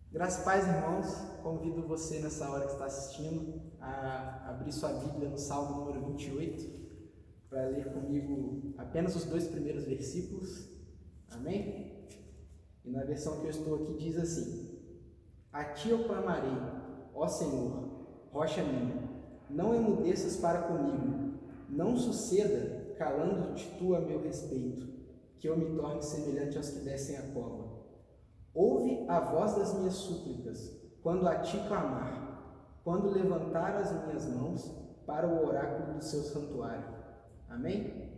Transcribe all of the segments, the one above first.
Graças e paz, irmãos, convido você nessa hora que está assistindo a abrir sua Bíblia no Salmo número 28 para ler comigo apenas os 2 primeiros versículos, amém? E na versão que eu estou aqui diz assim: A ti eu clamarei, ó Senhor, rocha minha, não emudeças para comigo, não suceda calando-te tu a meu respeito, que eu me torne semelhante aos que descem a cova. Ouve a voz das minhas súplicas, quando a ti clamar, quando levantar as minhas mãos para o oráculo do seu santuário. Amém?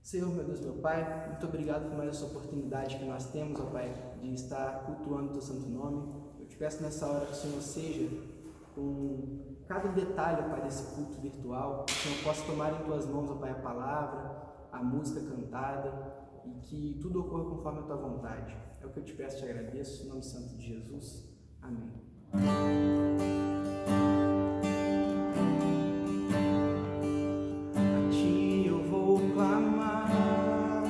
Senhor, meu Deus, meu Pai, muito obrigado por mais essa oportunidade que nós temos, ó Pai, de estar cultuando o teu santo nome. Eu te peço nessa hora que o Senhor seja com cada detalhe, ó Pai, desse culto virtual, que o Senhor possa tomar em tuas mãos, ó Pai, a palavra, a música cantada, e que tudo ocorra conforme a tua vontade. É o que eu te peço e te agradeço, em nome santo de Jesus. Amém. A ti eu vou clamar,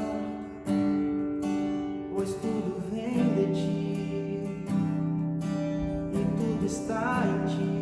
pois tudo vem de ti e tudo está em ti.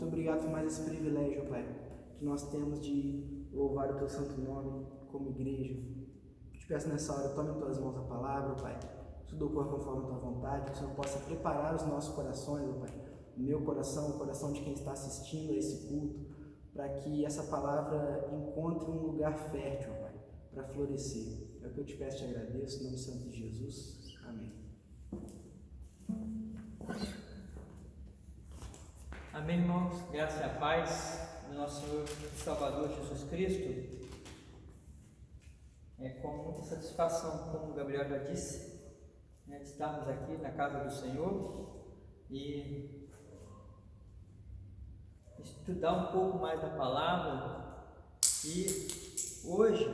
Muito obrigado por mais esse privilégio, Pai, que nós temos de louvar o Teu santo nome como igreja. Te peço nessa hora, tome em Tuas mãos a palavra, Pai, tudo ocorra conforme a Tua vontade, que o Senhor possa preparar os nossos corações, Pai, o meu coração, o coração de quem está assistindo a esse culto, para que essa palavra encontre um lugar fértil, Pai, para florescer. É o que eu te peço e te agradeço, em nome santo de Jesus. Amém. Amém, irmãos. Graça e a paz do nosso Senhor e Salvador Jesus Cristo. É com muita satisfação, como o Gabriel já disse, de estarmos aqui na casa do Senhor e estudar um pouco mais da palavra. E hoje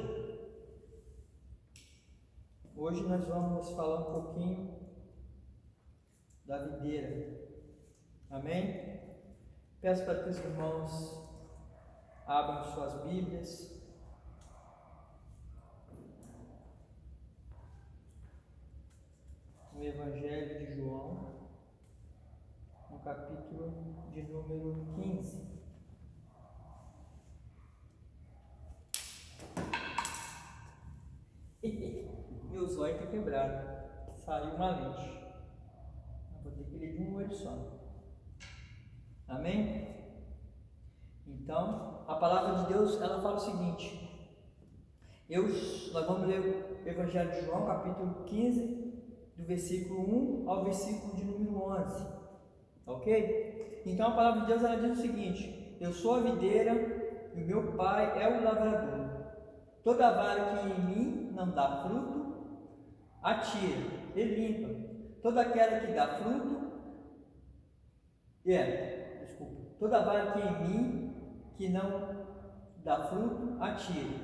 nós vamos falar um pouquinho da videira. Amém? Peço para que os irmãos abram suas Bíblias no Evangelho de João, no capítulo de número 15. Meu zóio está quebrado, saiu uma lente. Vou ter que ler de um olho só. Amém? Então, a palavra de Deus, ela fala o seguinte. Nós vamos ler o Evangelho de João, capítulo 15, do versículo 1 ao versículo de número 11. Ok? Então, a palavra de Deus, ela diz o seguinte: eu sou a videira e o meu pai é o lavrador. Toda vara que em mim não dá fruto, atira e limpa. Toda aquela que dá fruto, toda vara que em mim que não dá fruto, atira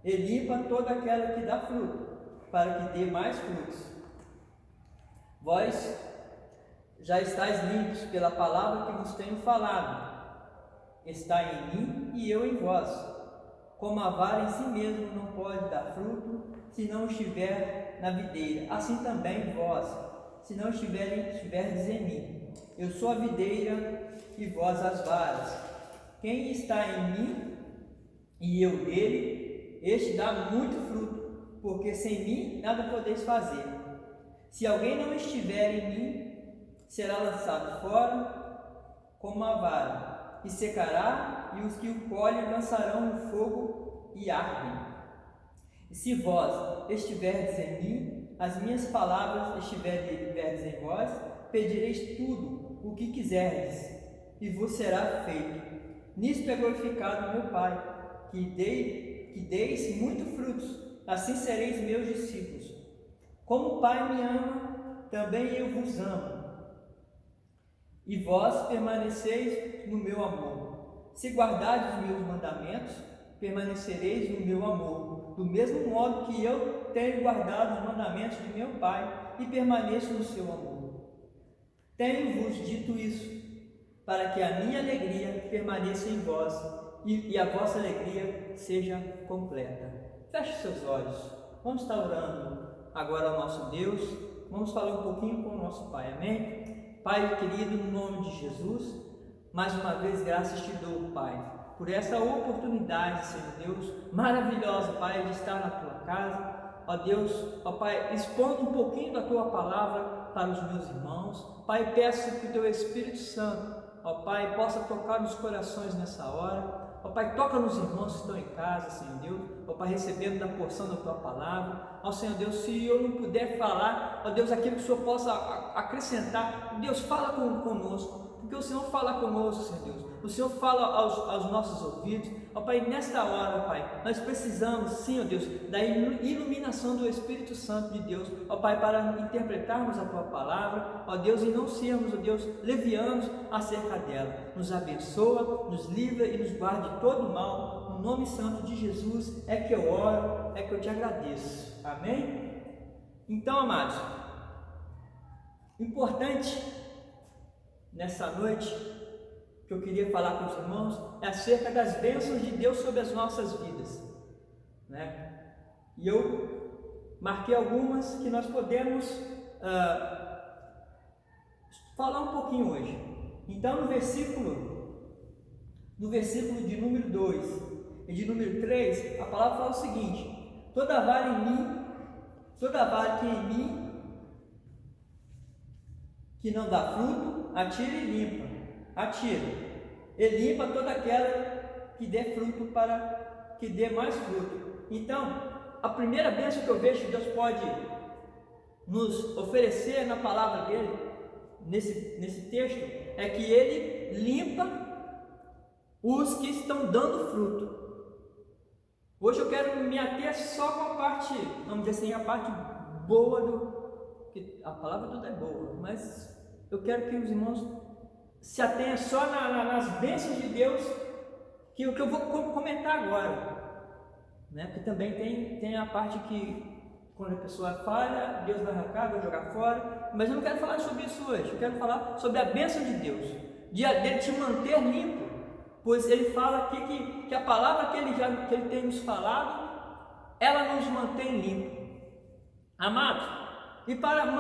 e limpa toda aquela que dá fruto, para que dê mais frutos. Vós já estáis limpos pela palavra que vos tenho falado. Está em mim e eu em vós. Como a vara em si mesmo não pode dar fruto se não estiver na videira, assim também vós, se não estiverdes em mim. Eu sou a videira e vós as varas. Quem está em mim e eu nele, este dá muito fruto, porque sem mim nada podeis fazer. Se alguém não estiver em mim, será lançado fora como a vara, e secará, e os que o colhem lançarão no fogo e ardem. E se vós estiverdes em mim, as minhas palavras estiverdes em vós, pedireis tudo o que quiserdes, e vos será feito. Nisto é glorificado meu Pai, que deis muito frutos, assim sereis meus discípulos. Como o Pai me ama, também eu vos amo. E vós permaneceis no meu amor. Se guardardes os meus mandamentos, permanecereis no meu amor, do mesmo modo que eu tenho guardado os mandamentos de meu Pai e permaneço no seu amor. Tenho-vos dito isso, para que a minha alegria permaneça em vós e a vossa alegria seja completa. Feche seus olhos. Vamos estar orando agora ao nosso Deus. Vamos falar um pouquinho com o nosso Pai. Amém? Pai querido, no nome de Jesus, mais uma vez graças te dou, Pai, por essa oportunidade, Senhor Deus, maravilhosa, Pai, de estar na tua casa. Ó Deus, ó Pai, expondo um pouquinho da tua palavra para os meus irmãos. Pai, peço que o teu Espírito Santo, ó Pai, possa tocar nos corações nessa hora. Ó Pai, toca nos irmãos que estão em casa, Senhor Deus, ó Pai, recebendo da porção da tua palavra. Ó Senhor Deus, se eu não puder falar, ó Deus, aquilo que o Senhor possa acrescentar, Deus, fala conosco, porque o Senhor fala conosco, Senhor Deus. O Senhor fala aos nossos ouvidos. Ó Pai, nesta hora, Pai, nós precisamos, Senhor Deus, da iluminação do Espírito Santo de Deus, ó Pai, para interpretarmos a Tua palavra, ó Deus, e não sermos, ó Deus, levianos acerca dela. Nos abençoa, nos livra e nos guarde de todo mal. No nome santo de Jesus é que eu oro, é que eu te agradeço. Amém? Então, amados, importante nessa noite que eu queria falar com os irmãos é acerca das bênçãos de Deus sobre as nossas vidas, né? E eu marquei algumas que nós podemos falar um pouquinho hoje. Então, no versículo no versículo de número 2 e de número 3, a palavra fala o seguinte: toda vara que em mim que não dá fruto, atira e limpa. Atira e limpa toda aquela que dê fruto, para que dê mais fruto. Então, a primeira bênção que eu vejo que Deus pode nos oferecer na palavra dele, nesse texto, é que ele limpa os que estão dando fruto. Hoje eu quero me ater só com a parte, vamos dizer assim, a parte boa que a palavra toda é boa, mas eu quero que os irmãos se atenham só nas bênçãos de Deus, que o que eu vou comentar agora, né? Porque também tem a parte que quando a pessoa falha, Deus vai arrancar, vai jogar fora, mas eu não quero falar sobre isso hoje. Eu quero falar sobre a bênção de Deus, dele te manter limpo, pois ele fala aqui que a palavra que ele tem nos falado, ela nos mantém limpo. Amados, e para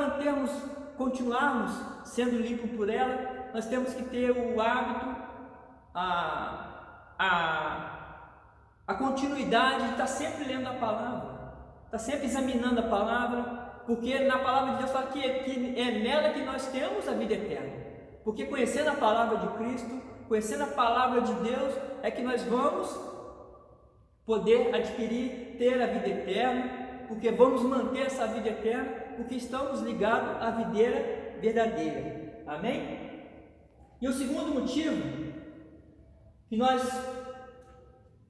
continuarmos sendo limpos por ela, nós temos que ter o hábito, a continuidade de estar sempre lendo a palavra, estar sempre examinando a palavra, porque na palavra de Deus fala que é nela que nós temos a vida eterna. Porque conhecendo a palavra de Cristo, conhecendo a palavra de Deus, é que nós vamos poder ter a vida eterna, porque vamos manter essa vida eterna, porque estamos ligados à videira verdadeira. Amém? E o segundo motivo,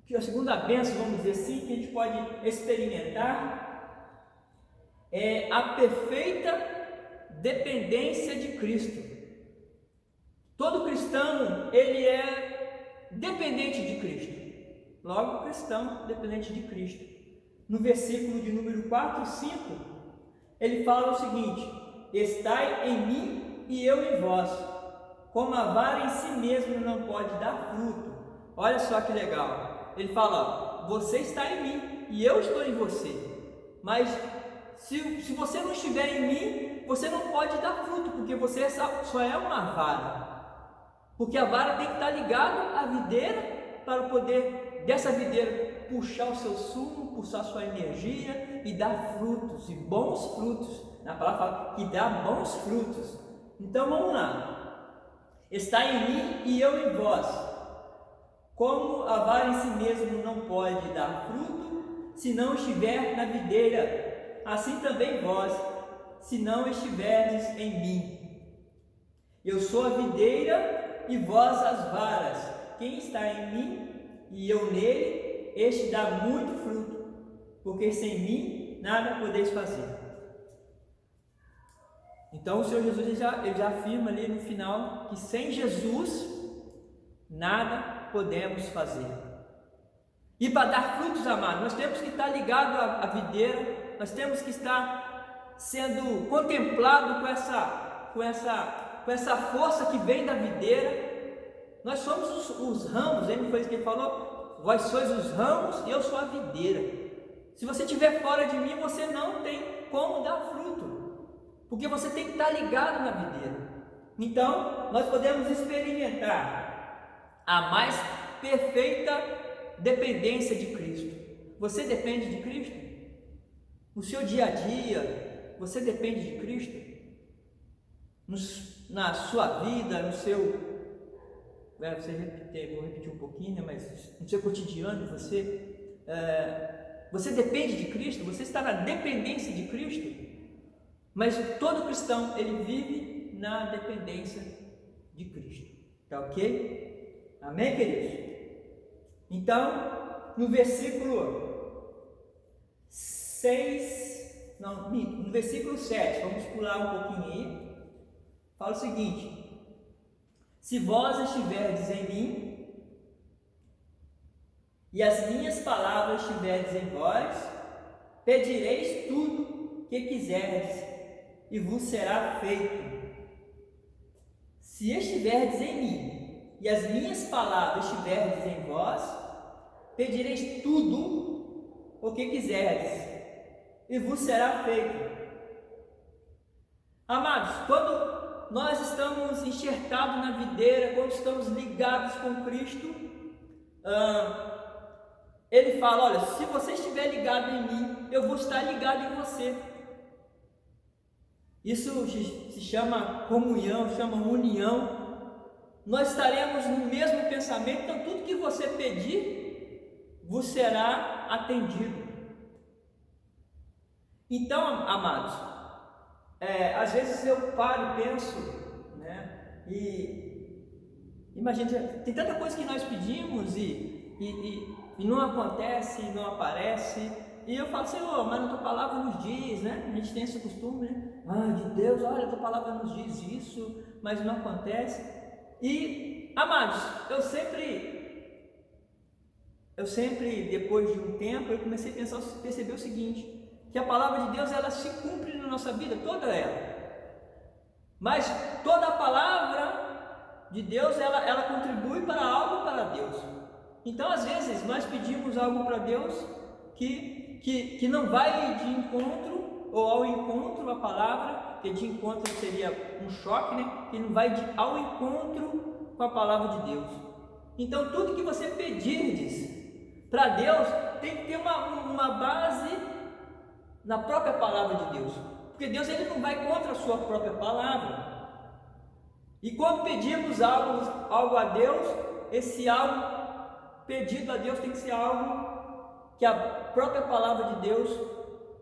que a segunda bênção, vamos dizer assim, que a gente pode experimentar, é a perfeita dependência de Cristo. Todo cristão, ele é dependente de Cristo. Logo, cristão dependente de Cristo. No versículo de número 4 e 5, ele fala o seguinte: estai em mim e eu em vós, como a vara em si mesmo não pode dar fruto. Olha só que legal. Ele fala: ó, você está em mim e eu estou em você. Mas se você não estiver em mim, você não pode dar fruto, porque você só é uma vara. Porque a vara tem que estar ligada à videira para poder dessa videira puxar o seu sumo, puxar a sua energia e dar frutos, e bons frutos. Na palavra fala que dá bons frutos. Então vamos lá. Está em mim e eu em vós. Como a vara em si mesmo não pode dar fruto, se não estiver na videira, assim também vós, se não estiverdes em mim. Eu sou a videira e vós as varas. Quem está em mim e eu nele, este dá muito fruto, porque sem mim nada podeis fazer. Então o Senhor Jesus ele já afirma ali no final que sem Jesus nada podemos fazer. E para dar frutos, amados, nós temos que estar ligados à videira, nós temos que estar sendo contemplado com essa força que vem da videira. Nós somos os ramos, lembra foi isso que ele falou? Vós sois os ramos e eu sou a videira. Se você estiver fora de mim, você não tem como dar fruto, porque você tem que estar ligado na videira. Então, nós podemos experimentar a mais perfeita dependência de Cristo. Você depende de Cristo? No seu dia a dia, você depende de Cristo? Na sua vida, no seu... vou repetir um pouquinho, mas no seu cotidiano, você depende de Cristo? Você está na dependência de Cristo? Mas todo cristão, ele vive na dependência de Cristo. Tá ok? Amém, queridos? Então, no versículo 6, no versículo 7, vamos pular um pouquinho aí, fala o seguinte: se vós estiverdes em mim, e as minhas palavras estiverdes em vós, pedireis tudo que quiserdes, e vos será feito. Se estiverdes em mim, e as minhas palavras estiverdes em vós, pedireis tudo o que quiserdes, e vos será feito. Amados, quando nós estamos enxertados na videira, quando estamos ligados com Cristo, Ele fala: olha, se você estiver ligado em mim, eu vou estar ligado em você. Isso se chama comunhão, chama união. Nós estaremos no mesmo pensamento, então tudo que você pedir, vos será atendido. Então, amados, às vezes eu paro e penso, né? E imagina, tem tanta coisa que nós pedimos e não acontece, não aparece. E eu falo: Senhor, mas a tua palavra nos diz, né? A gente tem esse costume, né? De Deus, olha, a tua palavra nos diz isso, mas não acontece. E, amados, eu sempre, depois de um tempo, eu comecei a perceber o seguinte: que a palavra de Deus, ela se cumpre na nossa vida, toda ela. Mas toda a palavra de Deus, ela contribui para algo para Deus. Então, às vezes, nós pedimos algo para Deus que não vai de encontro, ou ao encontro a palavra, que de encontro seria um choque, né? Que não vai ao encontro com a palavra de Deus. Então, tudo que você pedirdes para Deus tem que ter uma base na própria palavra de Deus, porque Deus, ele não vai contra a sua própria palavra. E quando pedimos algo a Deus, esse algo pedido a Deus tem que ser algo que a própria palavra de Deus,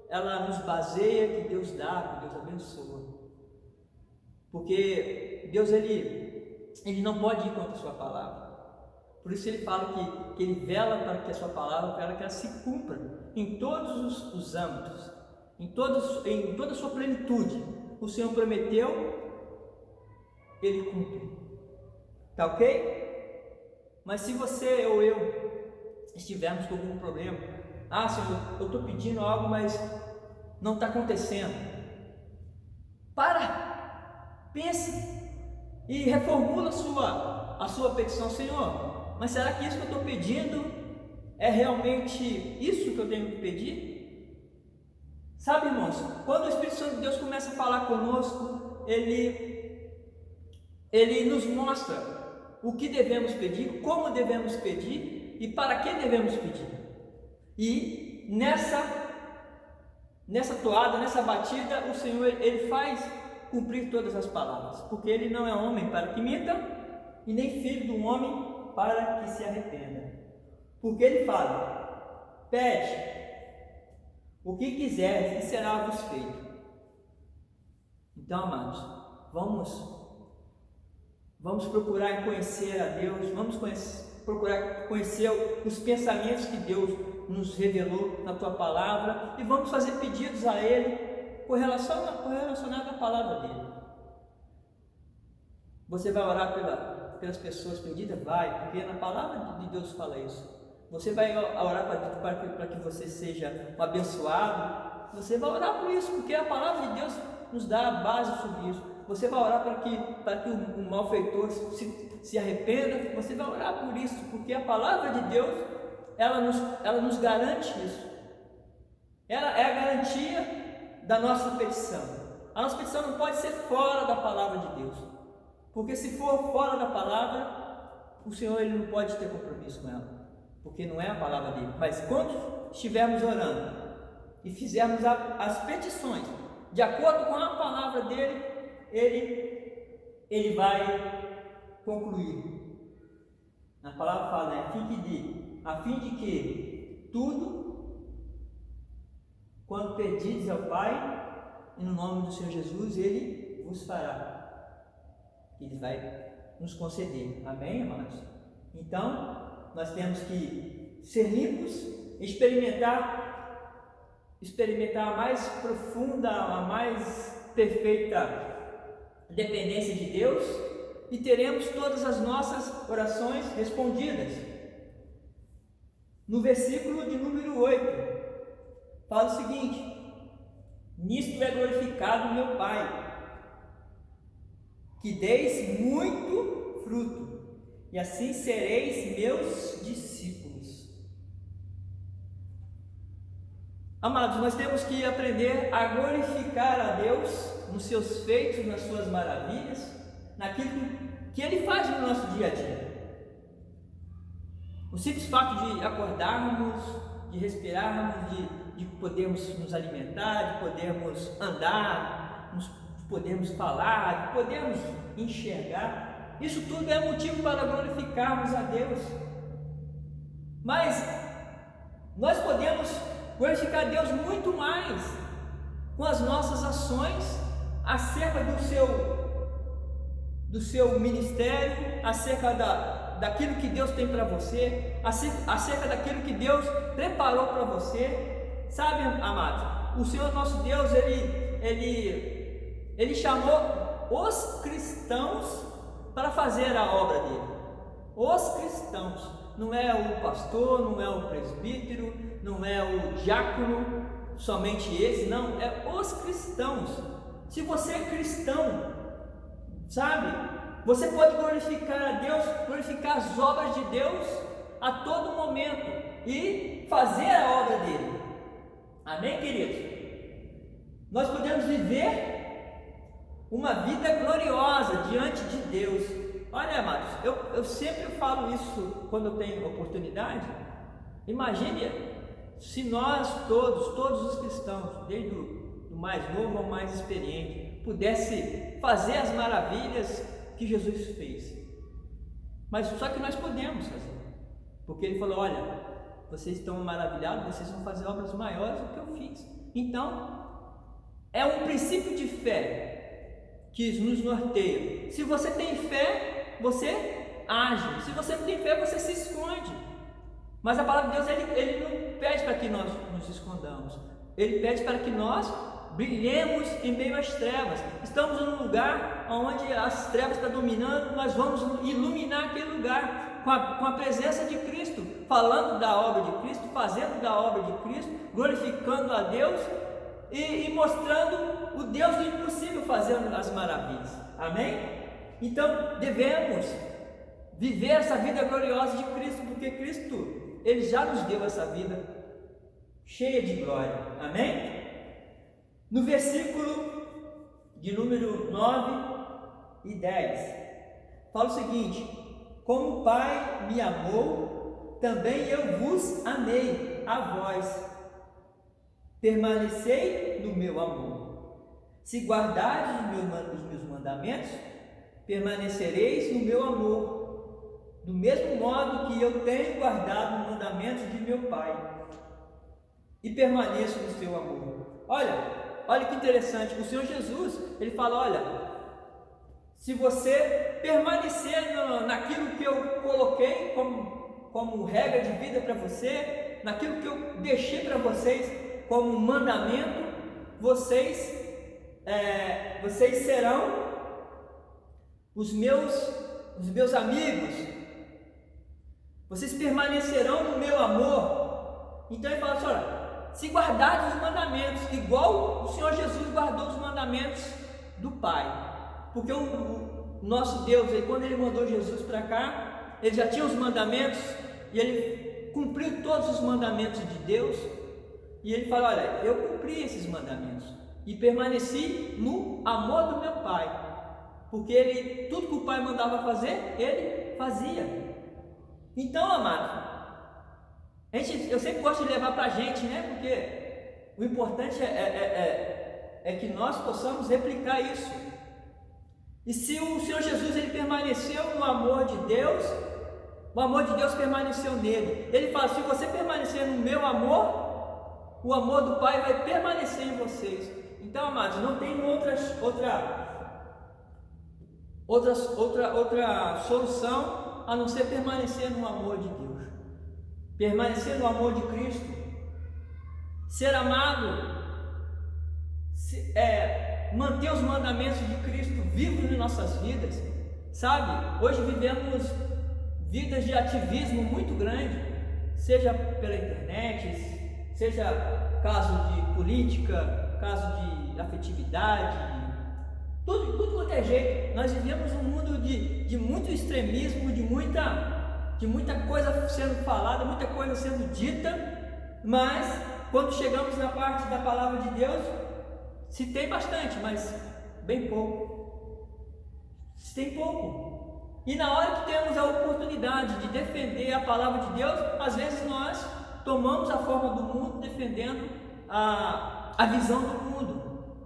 ela nos baseia, que Deus dá, que Deus abençoa. Porque Deus, ele não pode ir contra a sua palavra. Por isso ele fala que ele vela para que a sua palavra, para que ela se cumpra em todos os âmbitos, em toda a sua plenitude. O Senhor prometeu, ele cumpre. Tá ok? Mas se você ou eu estivermos com algum problema, Senhor, eu estou pedindo algo, mas não está acontecendo. Pense e reformula a sua petição. Senhor, mas será que isso que eu estou pedindo é realmente isso que eu tenho que pedir? Sabe, irmãos, quando o Espírito Santo de Deus começa a falar conosco, ele nos mostra o que devemos pedir, como devemos pedir e para que devemos pedir. E nessa toada, nessa batida, o Senhor, ele faz cumprir todas as palavras, porque ele não é homem para que minta, e nem filho do homem para que se arrependa. Porque ele fala: pede o que quiseres e será-vos feito. Então, amados, vamos procurar conhecer a Deus, procurar conhecer os pensamentos que Deus nos revelou na tua palavra, e vamos fazer pedidos a Ele correlacionado à palavra dele. Você vai orar pelas pessoas perdidas? Vai, porque na palavra de Deus fala isso. Você vai orar para que você seja um abençoado? Você vai orar por isso, porque a palavra de Deus nos dá a base sobre isso. Você vai orar para que o malfeitor se arrependa? Você vai orar por isso, porque a palavra de Deus, ela nos garante isso. Ela é a garantia da nossa petição. A nossa petição não pode ser fora da palavra de Deus, porque se for fora da palavra, o Senhor, ele não pode ter compromisso com ela, porque não é a palavra dele. Mas quando estivermos orando e fizermos as petições de acordo com a palavra dele, ele vai concluir. A palavra fala, né? A fim de que tudo quando pedires ao Pai, e no nome do Senhor Jesus, Ele vos fará. Ele vai nos conceder. Amém, amados? Então, nós temos que ser limpos, experimentar a mais profunda, a mais perfeita dependência de Deus, e teremos todas as nossas orações respondidas. No versículo de número 8, fala o seguinte: nisto é glorificado meu Pai, que deis muito fruto, e assim sereis meus discípulos. Amados, nós temos que aprender a glorificar a Deus nos seus feitos, nas suas maravilhas, naquilo que Ele faz no nosso dia a dia. O simples fato de acordarmos, de respirarmos, de podermos nos alimentar, de podermos andar, de podermos falar, de podermos enxergar, isso tudo é motivo para glorificarmos a Deus. Mas nós podemos glorificar a Deus muito mais com as nossas ações acerca do seu ministério, acerca daquilo que Deus tem para você, acerca daquilo que Deus preparou para você. Sabe, amados, o Senhor nosso Deus, Ele chamou os cristãos para fazer a obra dele. Os cristãos, não é o pastor, não é o presbítero, não é o diácono, somente esse, não, é os cristãos. Se você é cristão, sabe, você pode glorificar a Deus, glorificar as obras de Deus a todo momento e fazer a obra dele. Amém, queridos? Nós podemos viver uma vida gloriosa diante de Deus. Olha, amados, eu sempre falo isso quando eu tenho oportunidade. Imagine se nós todos os cristãos, desde o mais novo ao mais experiente, pudesse fazer as maravilhas que Jesus fez. Mas só que nós podemos fazer, porque Ele falou: olha, vocês estão maravilhados, vocês vão fazer obras maiores do que eu fiz. Então, é um princípio de fé que nos norteia. Se você tem fé, você age. Se você não tem fé, você se esconde. Mas a palavra de Deus, ele não pede para que nós nos escondamos. Ele pede para que nós brilhemos em meio às trevas. Estamos num lugar onde as trevas estão dominando, nós vamos iluminar aquele lugar com a presença de Cristo, falando da obra de Cristo, fazendo da obra de Cristo, glorificando a Deus e mostrando o Deus do impossível, fazendo as maravilhas. Amém? Então devemos viver essa vida gloriosa de Cristo, porque Cristo, Ele já nos deu essa vida cheia de glória. Amém? No versículo de número 9 e 10, fala o seguinte: como o Pai me amou, também eu vos amei a vós. Permanecei no meu amor. Se guardardes os meus mandamentos, permanecereis no meu amor, do mesmo modo que eu tenho guardado os mandamentos de meu Pai, e permaneço no seu amor. Olha que interessante, o Senhor Jesus, Ele fala: olha, se você permanecer naquilo que eu coloquei como regra de vida para você, naquilo que eu deixei para vocês como mandamento, vocês serão os meus amigos, vocês permanecerão no meu amor. Então Ele fala assim: olha, se guardarem os mandamentos, igual o Senhor Jesus guardou os mandamentos do Pai, porque o nosso Deus, quando Ele mandou Jesus para cá, Ele já tinha os mandamentos, e Ele cumpriu todos os mandamentos de Deus, e Ele fala: olha, eu cumpri esses mandamentos, e permaneci no amor do meu Pai, porque tudo que o Pai mandava fazer, Ele fazia. Então, amado, eu sempre gosto de levar para a gente, né? Porque o importante é que nós possamos replicar isso. E se o Senhor Jesus, Ele permaneceu no amor de Deus, o amor de Deus permaneceu nele. Ele fala: se você permanecer no meu amor, o amor do Pai vai permanecer em vocês. Então, amados, não tem outra solução a não ser permanecer no amor de Deus. Permanecer no amor de Cristo, ser amado, manter os mandamentos de Cristo vivos em nossas vidas, sabe? Hoje vivemos vidas de ativismo muito grande, seja pela internet, seja caso de política, caso de afetividade, tudo quanto é jeito. Nós vivemos um mundo de muito extremismo, de muita coisa sendo falada, muita coisa sendo dita, mas quando chegamos na parte da palavra de Deus, se tem bastante, mas bem pouco. Se tem pouco. E na hora que temos a oportunidade de defender a palavra de Deus, às vezes nós tomamos a forma do mundo defendendo a visão do mundo.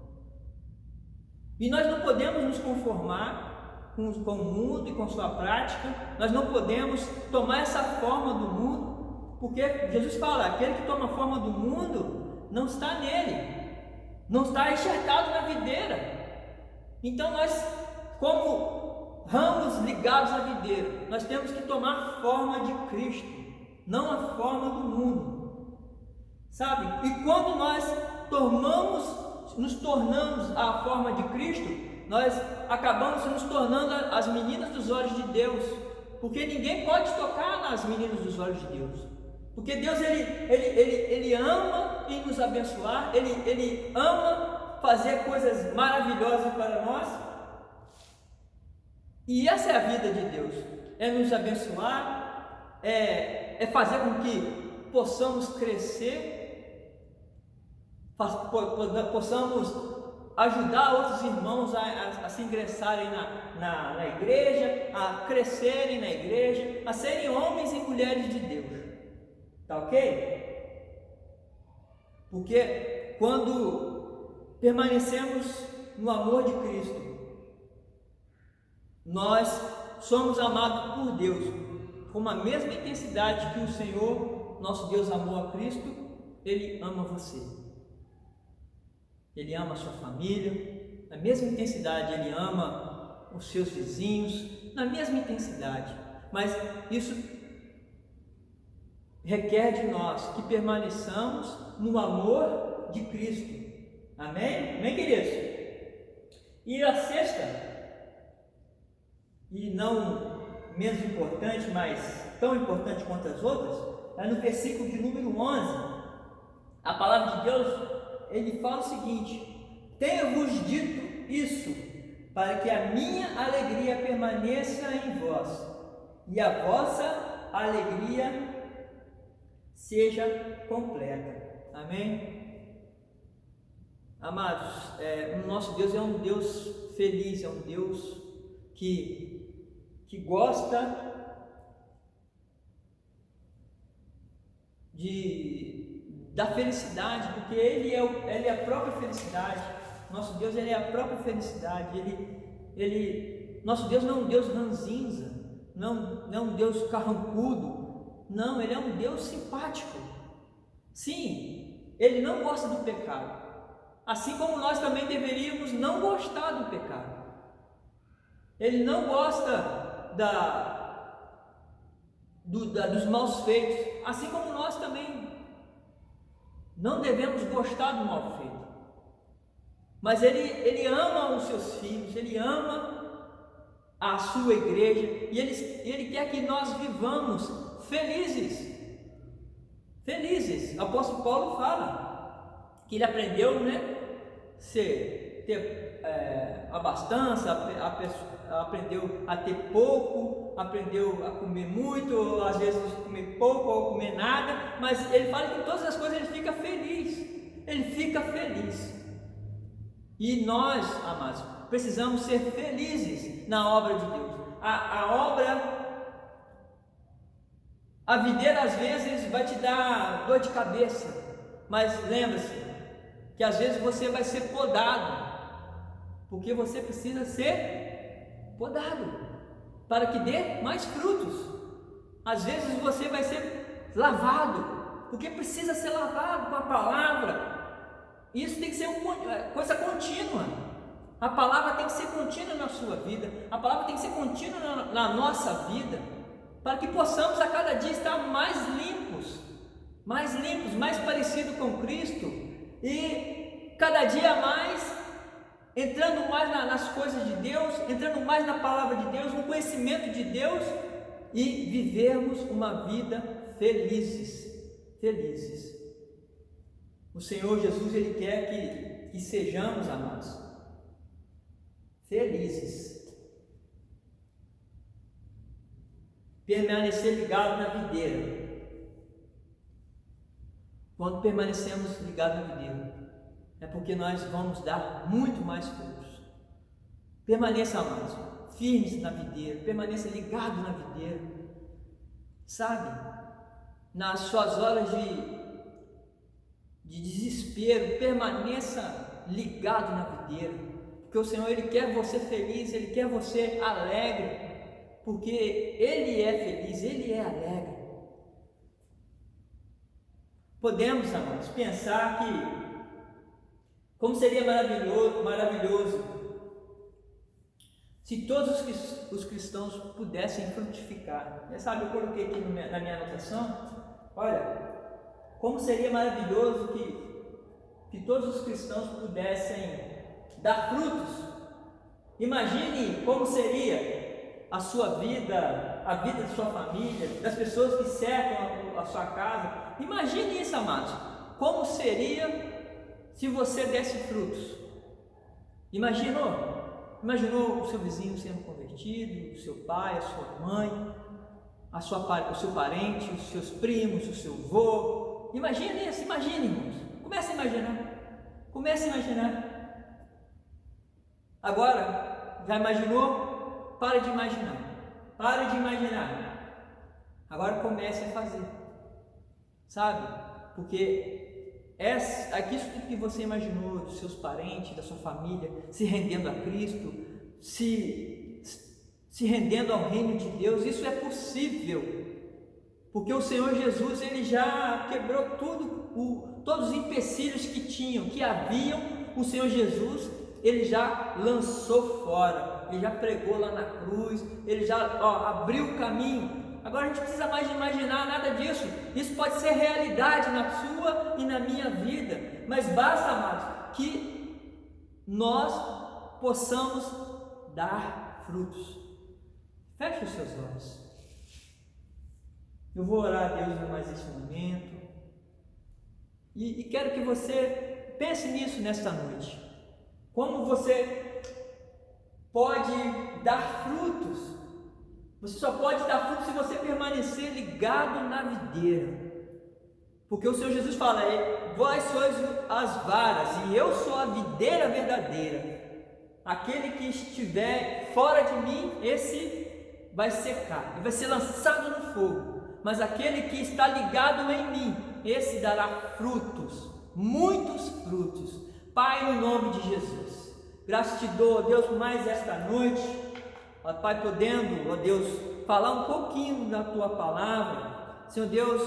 E nós não podemos nos conformar com o mundo e com sua prática, nós não podemos tomar essa forma do mundo, porque Jesus fala, aquele que toma a forma do mundo não está nele, não está enxertado na videira. Então nós, como ramos ligados à videira, nós temos que tomar a forma de Cristo, não a forma do mundo, sabe? E quando nós nos tornamos a forma de Cristo, nós acabamos nos tornando as meninas dos olhos de Deus, porque ninguém pode tocar nas meninas dos olhos de Deus, porque Deus ele ama em nos abençoar, ele ama fazer coisas maravilhosas para nós, e essa é a vida de Deus, é nos abençoar, é fazer com que possamos crescer, possamos ajudar outros irmãos a se ingressarem na igreja, a crescerem na igreja, a serem homens e mulheres de Deus, tá ok? Porque quando permanecemos no amor de Cristo, nós somos amados por Deus com a mesma intensidade que o Senhor, nosso Deus, amou a Cristo. Ele ama você. Ele ama a sua família, na mesma intensidade. Ele ama os seus vizinhos, na mesma intensidade. Mas isso requer de nós que permaneçamos no amor de Cristo. Amém? Amém, queridos? E a sexta, e não menos importante, mas tão importante quanto as outras, é no versículo de número 11. A palavra de Deus, ele fala o seguinte: tenho-vos dito isso, para que a minha alegria permaneça em vós, e a vossa alegria seja completa. Amém? Amados, o nosso Deus é um Deus feliz, é um Deus que gosta da felicidade, porque Ele é a própria felicidade. Nosso Deus, Ele é a própria felicidade. Nosso Deus não é um Deus ranzinza, não é um Deus carrancudo, não, Ele é um Deus simpático. Sim, Ele não gosta do pecado, assim como nós também deveríamos não gostar do pecado. Ele não gosta dos maus feitos, assim como nós também não devemos gostar do mal feito. Mas ele ama os seus filhos, Ele ama a sua igreja, e Ele quer que nós vivamos felizes. Felizes. O apóstolo Paulo fala que ele aprendeu, ter abastança, aprendeu a ter pouco, aprendeu a comer muito, ou às vezes comer pouco ou comer nada, mas ele fala que em todas as coisas ele fica feliz, e nós, amados, precisamos ser felizes na obra de Deus. A videira às vezes vai te dar dor de cabeça, mas lembre-se que às vezes você vai ser podado, porque você precisa ser podado para que dê mais frutos. Às vezes você vai ser lavado, porque precisa ser lavado com a palavra. Isso tem que ser uma coisa contínua. A palavra tem que ser contínua na sua vida, a palavra tem que ser contínua na nossa vida, para que possamos a cada dia estar mais limpos, mais parecidos com Cristo, e cada dia mais entrando mais nas coisas de Deus, entrando mais na palavra de Deus, no conhecimento de Deus, e vivermos uma vida felizes. O Senhor Jesus, Ele quer que sejamos, amados, felizes. Permanecer ligado na videira. Quando permanecemos ligados na videira, é porque nós vamos dar muito mais frutos. Permaneça, amados, firmes na videira, permaneça ligado na videira, sabe? Nas suas horas de desespero, permaneça ligado na videira, porque o Senhor, Ele quer você feliz, Ele quer você alegre, porque Ele é feliz, Ele é alegre. Podemos, amados, pensar que como seria maravilhoso se todos os cristãos pudessem frutificar. Sabe, eu coloquei aqui na minha anotação, olha, como seria maravilhoso que todos os cristãos pudessem dar frutos. Imagine como seria a sua vida, a vida da sua família, das pessoas que cercam a sua casa. Imagine isso, amados, como seria se você desse frutos. Imaginou o seu vizinho sendo convertido, o seu pai, a sua mãe, o seu parente, os seus primos, o seu avô. Imagine isso, imagine, irmãos. Comece a imaginar. Agora, já imaginou? Pare de imaginar. Agora comece a fazer. Sabe? Porque isso tudo que você imaginou dos seus parentes, da sua família, se rendendo a Cristo, se rendendo ao reino de Deus, isso é possível, porque o Senhor Jesus, Ele já quebrou todos os empecilhos que haviam. O Senhor Jesus, Ele já lançou fora, Ele já pregou lá na cruz, Ele já abriu o caminho. Agora a gente precisa mais de imaginar nada disso. Isso pode ser realidade na sua e na minha vida, mas basta, amados, que nós possamos dar frutos. Feche os seus olhos. Eu vou orar a Deus mais neste momento e quero que você pense nisso nesta noite. Como você pode dar frutos? Você só pode dar fruto se você permanecer ligado na videira. Porque o Senhor Jesus fala, vós sois as varas e eu sou a videira verdadeira. Aquele que estiver fora de mim, esse vai secar, ele vai ser lançado no fogo. Mas aquele que está ligado em mim, esse dará frutos, muitos frutos. Pai, no nome de Jesus, graças te dou, Deus, por mais esta noite. Ó Pai, podendo, ó Deus, falar um pouquinho da Tua palavra. Senhor Deus,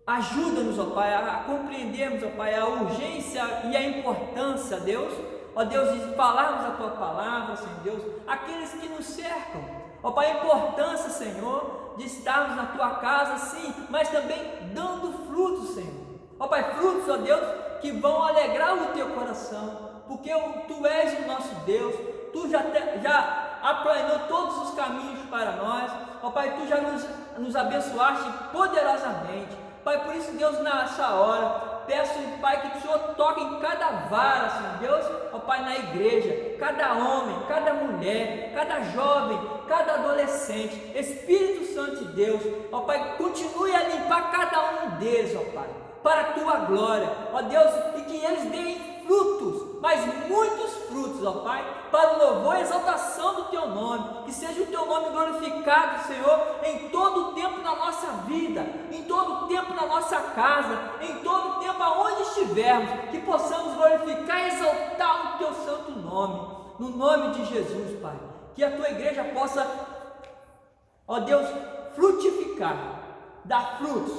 ajuda-nos, ó Pai, a compreendermos, ó Pai, a urgência e a importância, Deus, ó Deus, de falarmos a Tua palavra, Senhor Deus, aqueles que nos cercam. Ó Pai, a importância, Senhor, de estarmos na Tua casa, sim, mas também dando frutos, Senhor. Ó Pai, frutos, ó Deus, que vão alegrar o Teu coração, porque Tu és o nosso Deus, Tu já aplanou todos os caminhos para nós. Ó Pai, Tu já nos abençoaste poderosamente. Pai, por isso, Deus, nessa hora, peço, Pai, que o Senhor toque em cada vara, Senhor Deus, ó Pai, na igreja, cada homem, cada mulher, cada jovem, cada adolescente, Espírito Santo de Deus, ó Pai, continue a limpar cada um deles, ó Pai, para a Tua glória, ó Deus, e que eles deem frutos, mas muitos frutos, ó Pai, para o louvor e exaltação do Teu nome, que seja o Teu nome glorificado, Senhor, em todo o tempo na nossa vida, em todo o tempo na nossa casa, em todo o tempo aonde estivermos, que possamos glorificar e exaltar o Teu santo nome, no nome de Jesus, Pai, que a Tua igreja possa, ó Deus, frutificar, dar frutos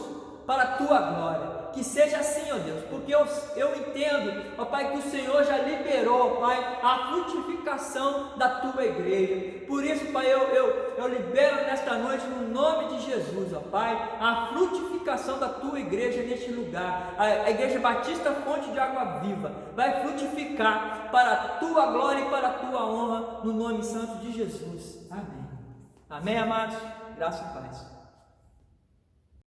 para a Tua glória. Que seja assim, ó Deus, porque eu entendo, ó Pai, que o Senhor já liberou, ó Pai, a frutificação da Tua igreja. Por isso, Pai, eu libero nesta noite, no nome de Jesus, ó Pai, a frutificação da Tua igreja neste lugar. A Igreja Batista Fonte de Água Viva vai frutificar para a Tua glória e para a Tua honra, no nome santo de Jesus. Amém. Amém, amados? Graça e paz.